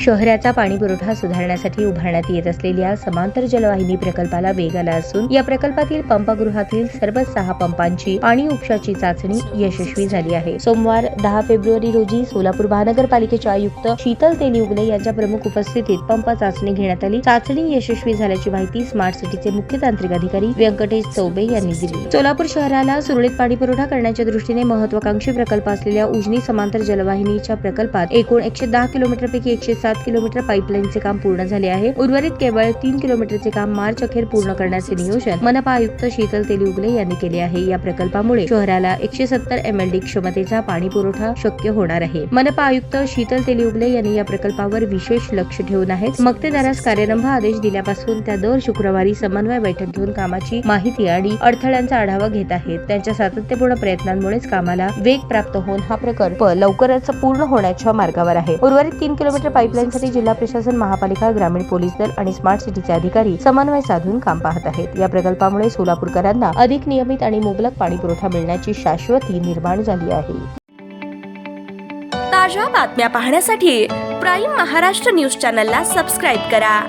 शहराचा पाणी पुरवठा सुधारण्यासाठी उभारण्यात येत असलेल्या समांतर जलवाहिनी प्रकल्पाला वेग आला असून या प्रकल्पातील पंपगृहातील सर्व 6 पंपांची पाणी उपशाची चाचणी यशस्वी झाली आहे। सोमवार 10 फेब्रुवारी रोजी सोलापूर महानगरपालिकेचे आयुक्त शीतल तेलीउगले यांच्या प्रमुख उपस्थितीत पंप चाचणी घेण्यात आली। चाचणी यशस्वी झाल्याची माहिती स्मार्ट सिटीचे मुख्य तांत्रिक अधिकारी व्यंकटेश चौबे यांनी दिली। सोलापूर शहराला सुरळीत पाणी पुरवठा करण्याच्या दृष्टीने महत्त्वाकांक्षी प्रकल्प असलेल्या उजनी समांतर जलवाहिनीच्या प्रकल्पात एकूण 110 किलोमीटरपैकी 107 किलोमीटर पाईपलाईनचे काम पूर्ण झाले आहे। उर्वरित केवळ 3 किलोमीटरचे काम मार्च अखेर पूर्ण करण्याचे नियोजन मनपा आयुक्त शीतल तेलीउगले यांनी केले आहे। या प्रकल्पामुळे शहराला 170 MLD क्षमतेचा पाणी पुरवठा शक्य होणार आहे। मनपा आयुक्त शीतल तेलीउगले यांनी या प्रकल्पावर विशेष लक्ष ठेवून आहेत। मक्तेदारास कार्यारंभ आदेश दिल्यापासून त्या दर शुक्रवारी समन्वय बैठक घेऊन कामाची माहिती आणि अडथळ्यांचा आढावा घेत आहेत। त्यांच्या सातत्यपूर्ण प्रयत्नांमुळेच कामाला वेग प्राप्त होऊन हा प्रकल्प लवकरच पूर्ण होण्याच्या मार्गावर आहे। उर्वरित 3 किलोमीटर पाईपलाईनसाठी जिल्हा प्रशासन, महापालिका, ग्रामीण पोलीस दल आणि स्मार्ट सिटीचे अधिकारी समन्वय साधून काम पाहत आहेत। या प्रकल्पामुळे सोलापूरकरांना अधिक नियमित आणि मुबलक पाणी पुरवठा मिळण्याची शाश्वती निर्माण झाली आहे। ताज्या बातम्या पाहण्यासाठी प्राईम महाराष्ट्र न्यूज चॅनलला सबस्क्राईब करा।